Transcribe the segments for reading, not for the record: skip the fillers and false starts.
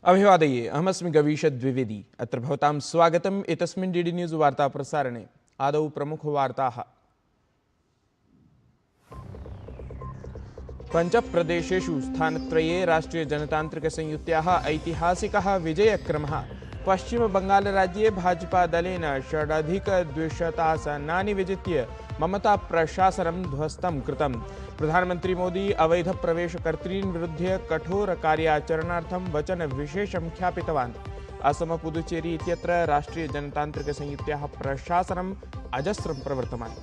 अभिवादये अहमस्मि गवीश द्विवेदी। अत्र भवतां स्वागतम् एतस्मिन् डीडी न्यूज़ वार्ता प्रसारणे। आदौ प्रमुखवार्ताः। पञ्चप्रदेशेषु स्थानत्रये राष्ट्रियजनतान्त्रिकसंयुत्याः ऐतिहासिकः विजयक्रमः। पश्चिमबङ्गालराज्ये भाजपादलेन षडधिकद्विशतासनानि विजित्य ममताप्रशासनं ध्वस्तं कृतम्। प्रधानमन्त्री मोदी अवैधप्रवेशकर्तॄन् विरुध्य कठोरकार्याचरणार्थं वचनविशेषं ख्यापितवान्। असम पुदुचेरी इत्यत्र राष्ट्रियजनतान्त्रिकसंयुत्याः प्रशासनम् अजस्रं प्रवर्तमानम्।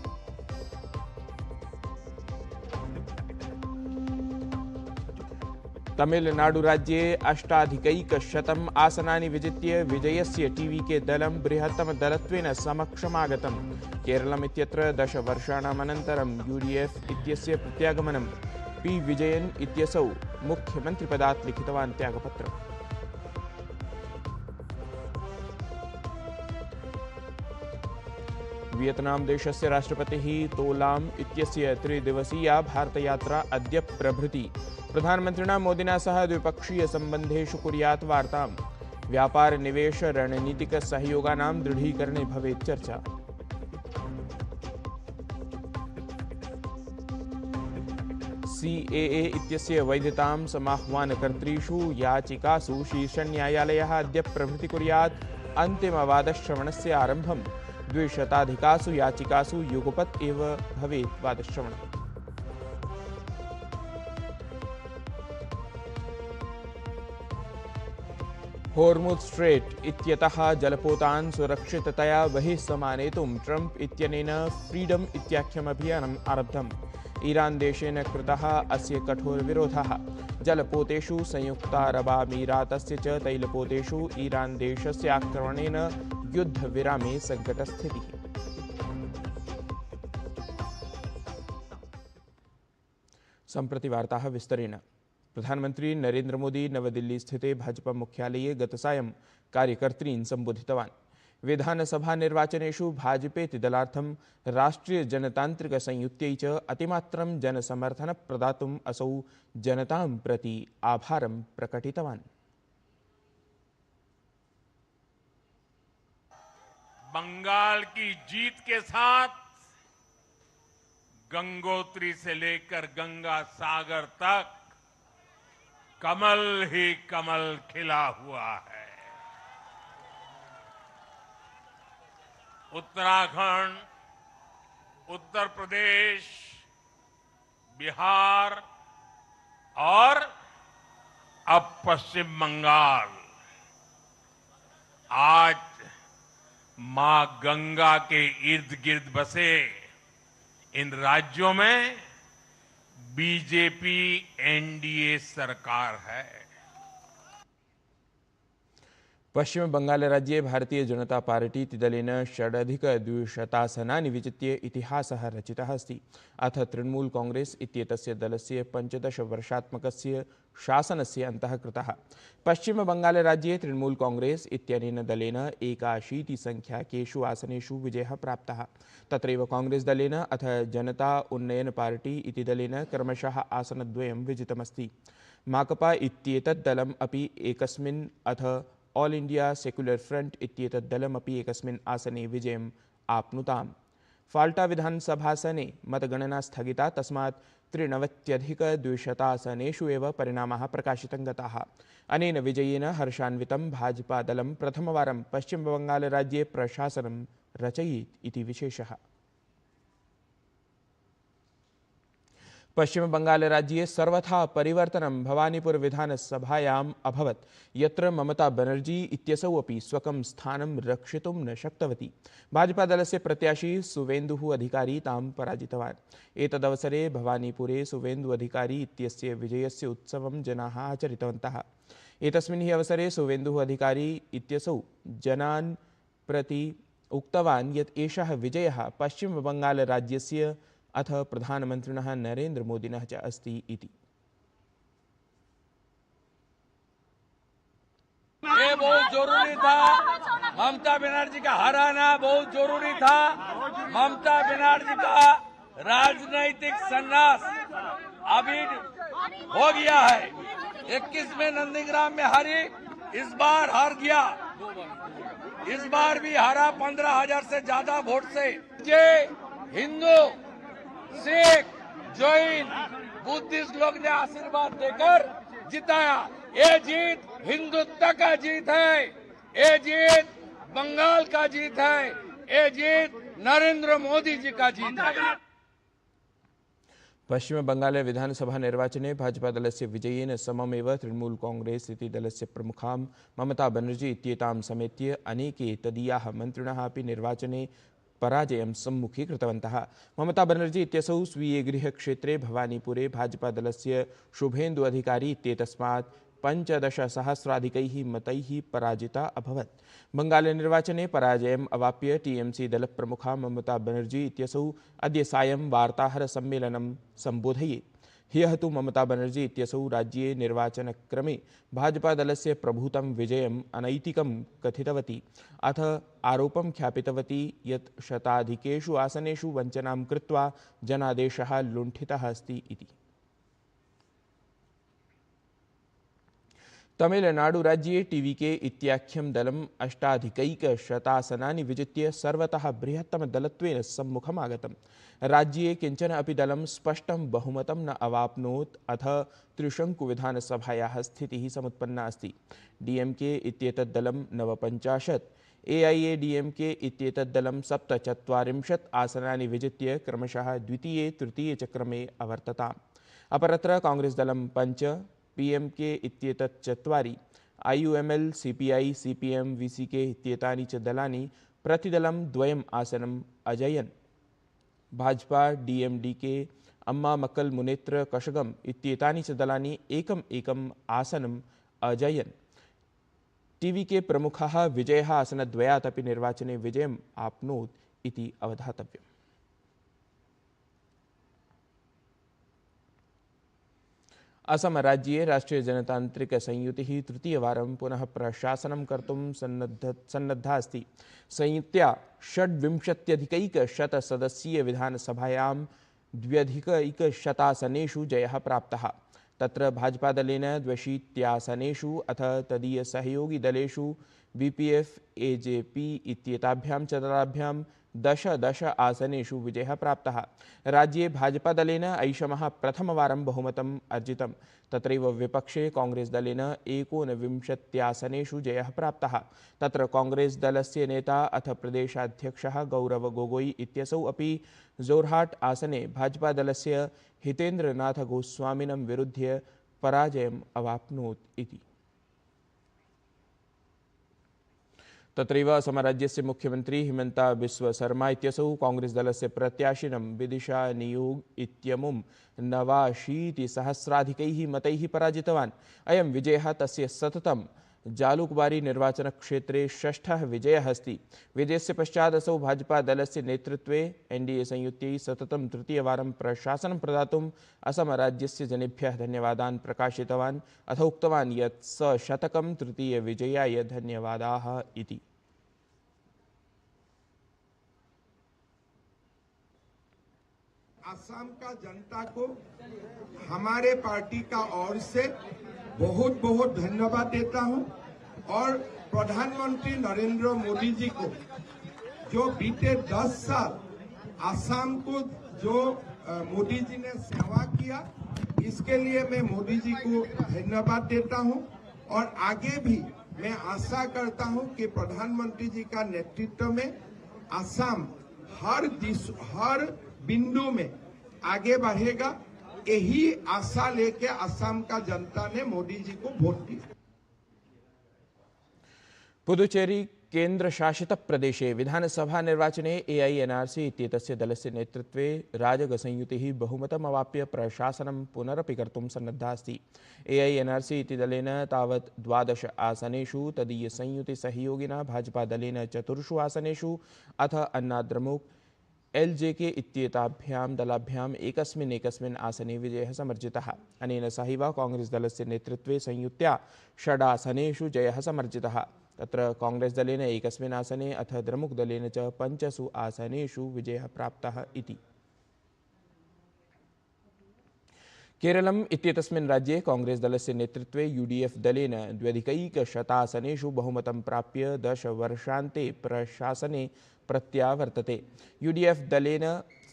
तमिलनाडुराज्ये 8,100 आसनानि विजित्य विजयस्य टीवीके दलं बृहत्तमदलत्वेन समक्षमागतम्। केरलम् इत्यत्र 10 वर्षाणाम् अनन्तरं यूडीएफ इत्यस्य प्रत्यागमनम्। पी विजयन् इत्यसौ मुख्यमन्त्रिपदात् लिखितवान् त्यागपत्रम्। वियतनाम देशस्य राष्ट्रपतिः तो लाम इत्यस्य त्रिदिवसीया भारतयात्रा अद्य प्रभृति। प्रधानमन्त्रिणा मोदिना सह द्विपक्षीयसम्बन्धेषु कुर्यात् वार्ताम्। व्यापार निवेश रणनीतिक सहयोगानां दृढीकरणे भवेत् चर्चा। सीएए इत्यस्य वैधतां समाह्वानकर्तृषु याचिकासु शीर्षन्यायालयः अद्य प्रभृति कुर्यात् अन्तिमवादश्रवणस्य आरम्भम्। 200 याचिकासु युगपत् एव भवेत् वादश्रवणम्। होर्मुज़ स्ट्रेट् इत्यतः जलपोतान् सुरक्षिततया बहिः समानेतुं ट्रम्प इत्यनेन फ्रीडम् इत्याख्यम् अभियानम् आरब्धम्। ईरान देशेन कृतः अस्य कठोरविरोधः। जलपोतेषु संयुक्तारबामीरातस्य च तैलपोतेषु ईरान देशस्य आक्रमणेन युद्धविरामे संकटस्थितिः। सम्प्रति वार्ताः विस्तरेण। प्रधानमन्त्री नरेन्द्र मोदी नवदिल्ली स्थिते भाजपा मुख्यालये गतसायं कार्यकर्तॄन् सम्बोधितवान्। विधानसभा निर्वाचनेषु भाजपेति दलार्थं राष्ट्रियजनतान्त्रिकसंयुत्यै च अतिमात्रं जनसमर्थनं प्रदातुम् असौ जनतां प्रति आभारं प्रकटितवान्। बंगाल की जीत के साथ गंगोत्री से लेकर गंगा सागर तक कमल ही कमल खिला हुआ है। उत्तराखंड, उत्तर प्रदेश, बिहार और अब पश्चिम बंगाल आज मां गंगा के इर्द गिर्द बसे इन राज्यों में बीजेपी एनडीए सरकार है। पश्चिम बंगालराज्ये भारतीय जनता पार्टी इति दलेन 200 विजित्य इतिहासः रचितः अस्ति। अथ तृणमूल कांग्रेस इत्येतस्य दलस्य 15 वर्षात्मकस्य शासनस्य अन्तः कृतः। पश्चिम बंगालराज्ये तृणमूल कांग्रेस इत्यनेन दलेन 81 संख्याकेषु आसनेषु विजयः प्राप्तः। तत्रैव कांग्रेस दलेन अथ जनता उन्नयन पार्टी इति दलेन क्रमशः आसनद्वयं विजितमस्ति। माकपा इत्येतत् दलम् अपि एकस्मिन् अथ ऑल इंडिया सेक्युलर फ्रंट इत्येतत् दलमपि एकस्मिन् आसने विजयम् आप्नुताम्। फाल्टा विधानसभासने मतगणना स्थगिता, तस्मात् 93,200 आसनेषु एव परिणामाः प्रकाशितं गताः। अनेन विजयेन हर्षान्वितं भाजपादलं प्रथमवारं पश्चिमबङ्गालराज्ये प्रशासनं रचयेत् इति विशेषः। पश्चिम बंगालराज्ये सर्वथा परिवर्तनं भवानीपुर विधानसभायाम् अभवत्, यत्र ममता बनर्जी इत्यसौ अपि स्वकं स्थानं रक्षितुं न शक्तवती। भाजपादलस्य प्रत्याशी सुवेन्दुः अधिकारी तां पराजितवान्। एतदवसरे भवानीपुरे सुवेन्दु अधिकारी इत्यस्य विजयस्य उत्सवं जनाः आचरितवन्तः। एतस्मिन् हि अवसरे सुवेन्दुः अधिकारी इत्यसौ जनान् प्रति उक्तवान् यत् एषः विजयः पश्चिमबङ्गालराज्यस्य अथ प्रधानमन्त्रिणः नरेन्द्र मोदिनः च अस्ति इति। ये बहुत जरूरी था, ममता बनर्जी का हराना बहुत जरूरी था। ममता बनर्जी का राजनैतिक संन्यास अभी हो गया है। 21 में नंदीग्राम में हारी, इस बार हार गया, इस बार भी हारा 15,000 से ज्यादा वोट से। ये हिंदू, सिख, जैन, बुद्धिस्ट लोग ने आशीर्वाद देकर जिताया। ये जीत हिंदुत्व का जीत है, ये जीत बंगाल का जीत है, ये जीत नरेंद्र मोदी जी का जीत है। पश्चिमबङ्गाले विधानसभानिर्वाचने भाजपादलस्य विजयेन सममेव तृणमूल कांग्रेस इति दलस्य प्रमुखां ममता बनर्जी इत्येतां समेत्य अनेके तदीयाः मन्त्रिणः अपि निर्वाचने पराजयं सम्मुखीकृतवन्तः। ममता बनर्जी इत्यसौ स्वीये गृहक्षेत्रे भवानीपुरे भाजपादलस्य शुभेन्दु अधिकारी इत्येतस्मात् 15,000 मतैः पराजिता अभवत्। बंगाले निर्वाचने पराजयम् अवाप्य टीएमसी दलप्रमुखा ममता बनर्जी इत्यसौ अद्य सायं वार्ताहरसम्मेलनं सम्बोधयेत्। ह्यः तु ममता बनर्जी इत्यसौ राज्ये निर्वाचनक्रमे भाजपादलस्य प्रभूतं विजयम् अनैतिकं कथितवती। अथ आरोपं ख्यापितवती यत् शताधिकेषु आसनेषु वञ्चनां कृत्वा जनादेशः लुण्ठितः अस्ति इति। तमिलनाडुराज्ये टीवीके इत्याख्यं दलम् 8,100 विजित्य सर्वतः बृहत्तमदलत्वेन सम्मुखम् आगतम्। राज्ये किञ्चन अपि दलं स्पष्टं बहुमतं न अवाप्नोत्। अथ त्रिशङ्कुविधानसभायाः स्थितिः समुत्पन्ना अस्ति। डीएमके इत्येतत् दलं 49, एआईएडीएमके इत्येतत् दलं 47 आसनानि विजित्य क्रमशः द्वितीये तृतीये च क्रमे अवर्तताम्। अपरत्र कांग्रेस दलं 5, पीएमके इत्येतत् 4, आईयूएमएल, सीपीआई, सीपीएम, वीसीके इत्येतानि च दलानि प्रतिदलं 2 आसनम् अजयन्। भाजपा, डीएमडीके, अम्मा मक्कल मुनेत्र कषगम इत्येतानि च दलानि एकम् आसनम् अजयन्। टीवीके प्रमुखः विजयः आसनद्वयात् अपि निर्वाचने विजयम् आप्नोत् इति अवधातव्यम्। असम राज्ये राष्ट्रीय जनतांत्रिक संयुतिः तृतीयवारं पुनः प्रशासनं कर्तुं सन्नद्धा अस्ति। संयुत्या 26,100 सदस्यीय विधानसभायां 2,100 आसनेषु जयः प्राप्तः। तत्र भाजपादलेन 220 अथ तदीयसहयोगी दलेषु बीपीएफ, एजेपी इत्येताभ्यां च दलाभ्यां 10 आसनेषु विजयः प्राप्तः। राज्ये भाजपादलेन ऐषमः प्रथमवारं बहुमतम् अर्जितं। तत्रैव विपक्षे कांग्रेस दलेन 29 आसनेषु जयः प्राप्तः। तत्र कांग्रेस दलस्य नेता अथ प्रदेशाध्यक्षः गौरव गोगोई इत्यसौ अपि जोरहाट आसने भाजपादलस्य हितेन्द्रनाथ गोस्वामिनं विरुध्य पराजयम् अवाप्नोत् इति। तत्रैव असमराज्यस्य मुख्यमंत्री हिमंता बिस्व शर्मा इत्यसौ कांग्रेस दलस्य प्रत्याशिनं विदिशा नियोग इत्यमुं 89,000 मतैः पराजितवान्। अयं विजयः तस्य सततं जालुकबारी निर्वाचनक्षेत्रे षष्ठः विजयः अस्ति। विजयस्य पश्चात् असौ भाजपा दलस्य नेतृत्वे एनडीए संयुत्यै सततं तृतीयवारं प्रशासनं प्रदातुम् असमराज्यस्य जनेभ्यः धन्यवादान् प्रकाशितवान्। अथ उक्तवान् यत् सशतकं तृतीयविजयाय धन्यवादाः इति। असम का जनता को हमारे पार्टी का ओर से बहुत बहुत धन्यवाद देता हूं और प्रधानमंत्री नरेंद्र मोदी जी को जो बीते 10 साल असम को जो मोदी जी ने सेवा किया, इसके लिए मैं मोदी जी को धन्यवाद देता हूं। और आगे भी मैं आशा करता हूं कि प्रधानमंत्री जी का नेतृत्व में असम हर बिंदु में आगे बढ़ेगा। यही आशा लेके असम का जनता ने मोदी जी को वोट दिया। पुदुचेरी केंद्र शासित प्रदेशे विधानसभा निर्वाचने एआईएनआरसी इत्येतस्य दलस्य नेतृत्वे राजगसंयुतिः बहुमतम् अवाप्य प्रशासनं पुनरपि कर्तुं सन्नद्धा अस्ति। एआईएनआरसी इति दलेन तावत् 12 आसनेषु, तदीयसंयुतिसहयोगिना भाजपादलेन 4 आसनेषु, अथ अन्नाद्रमुक, एलजेके इत्येताभ्यां दलाभ्याम् एकस्मिन् आसने विजयः समर्जितः। अनेन सहैव कांग्रेस दलस्य नेतृत्वे संयुत्या 6 आसनेषु जयः समर्जितः। तत्र कांग्रेस दलेन एकस्मिन् आसने, अथ द्रमुक दलेन च 5 आसनेषु विजयः प्राप्तः इति। केरलम् इत्येतस्मिन् राज्ये कांग्रेस दलस्य नेतृत्वे यूडीएफ दलेन 2,100 बहुमतं प्राप्य 10 वर्षान्ते प्रशासने प्रत्यावर्तते। यूडीएफ दलेन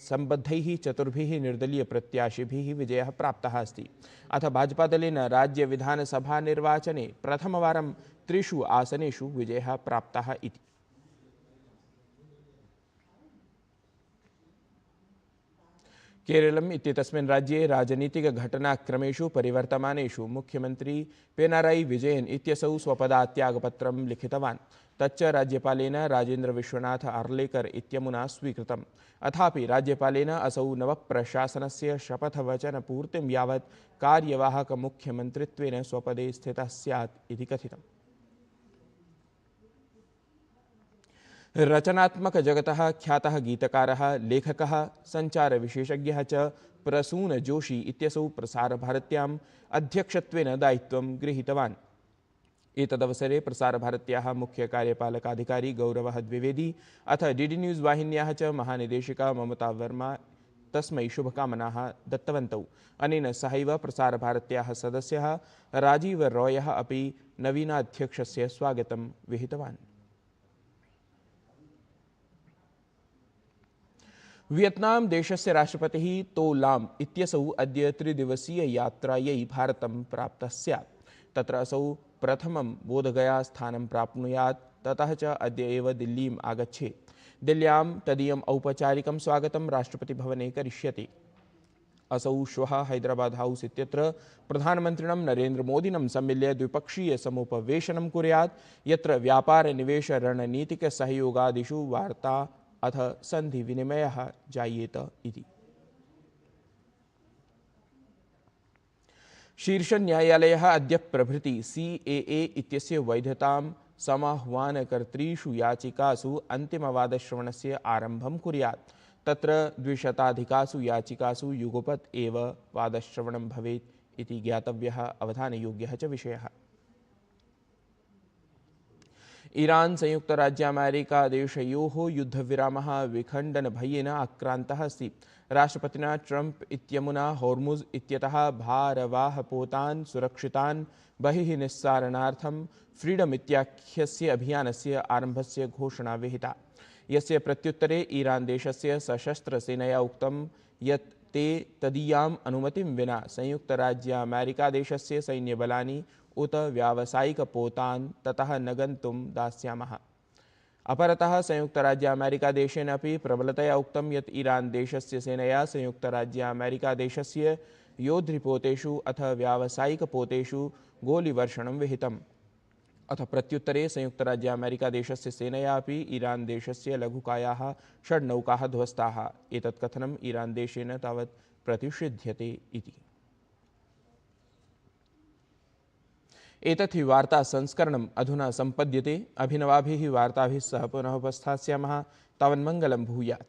सम्बद्धैः 4 निर्दलीय प्रत्याशिभिः विजयः प्राप्तः अस्ति। अथ भाजपा दलेन राज्य विधानसभा निर्वाचने प्रथमवारं 3 आसनेषु विजयः प्राप्तः इति। केरलम् इत्येतस्मिन् राज्ये राजनीतिकघटनाक्रमेषु परिवर्तमानेषु मुख्यमंत्री पिनराई विजयन् इत्यसौ स्वपदात्यागपत्रं लिखितवान्। तच्च राज्यपालेन राजेन्द्र विश्वनाथ आर्लेकर इत्यमुना स्वीकृतम्। अथापि राज्यपालेन असौ नवप्रशासनस्य शपथवचनपूर्तिं यावत् कार्यवाहकमुख्यमन्त्रित्वेन स्वपदे स्थितः स्यात् इति कथितम्। रचनात्मक जगतः ख्यातः गीतकारः लेखकः संचारविशेषज्ञः च प्रसून जोशी इत्यसौ प्रसारभारत्याम् अध्यक्षत्वेन दायित्वं गृहीतवान्। एतदवसरे प्रसारभारत्याः मुख्यकार्यपालकाधिकारी गौरवः द्विवेदी अथ डीडी न्यूज़ वाहिन्याः च महानिदेशिका ममता वर्मा तस्मै शुभकामनाः दत्तवन्तौ। अनेन सहैव प्रसारभारत्याः सदस्यः राजीव रॉयः अपि नवीनाध्यक्षस्य स्वागतं विहितवान्। वियतनाम देशस्य राष्ट्रपतिः तो लाम इत्यसौ अद्य 3-दिवसीय यात्रायै भारतं प्राप्तः स्यात्। तत्र असौ प्रथमं बोधगया स्थानं प्राप्नुयात्, ततः च अद्य एव दिल्लीम् आगच्छेत्। दिल्ल्यां तदीयम् औपचारिकं स्वागतं राष्ट्रपतिभवने करिष्यति। असौ श्वः हैदराबाद हाउस इत्यत्र प्रधानमन्त्रिणं नरेन्द्रमोदिनं सम्मिल्य द्विपक्षीय समुपवेशनं कुर्यात्, यत्र व्यापार निवेश रणनीतिक सहयोगादिषु वार्ता अथ संधि विनिमयः जायेत इति। शीर्षन्यायालयः अद्य प्रभृति CAA इत्यस्य वैधतां समाह्वानकर्तृषु याचिकासु अन्तिमवादश्रवणस्य आरम्भं कुर्यात्। तत्र 200 याचिकासु युगपत् एव वादश्रवणं भवेत् इति ज्ञातव्यः अवधानयोग्यः च विषयः। ईरान संयुक्त राज्य अमेरिका देशयोः युद्धविरामः विखण्डनभयेन आक्रान्तः अस्ति। राष्ट्रपतिना ट्रम्प इत्यमुना होर्मुज इत्यतः भारवाहपोतान् सुरक्षितान् बहिः निस्सारणार्थं फ्रीडम इत्याख्यस्य अभियानस्य आरम्भस्य घोषणा विहिता, यस्य प्रत्युत्तरे ईरान देशस्य सशस्त्रसेनया उक्तं यत् ते तदीयाम् अनुमतिं विना संयुक्त राज्य अमेरिका देशस्य सैन्यबलानि उत व्यावसायिकपोतान् ततः न गन्तुं दास्यामः। अपरतः संयुक्त राज्य अमेरिका देशेन अपि प्रबलतया उक्तं यत् ईरान देशस्य सेनया संयुक्त राज्य अमेरिका देशस्य योद्धृपोतेषु अथ व्यावसायिकपोतेषु गोलिवर्षणं विहितम्। अथ प्रत्युत्तरे संयुक्त राज्य अमेरिका देशस्य सेनया अपि ईरान देशस्य लघुकायाः 6 नौकाः ध्वस्ताः। एतत् कथनम् ईरान देशेन तावत् प्रतिषिध्यते इति। एतत् हि वार्ता संस्करणम् अधुना सम्पद्यते। अभिनवाभिः वार्ताभिः सह पुनः उपस्थास्यामः। तावन्मङ्गलं भूयात्।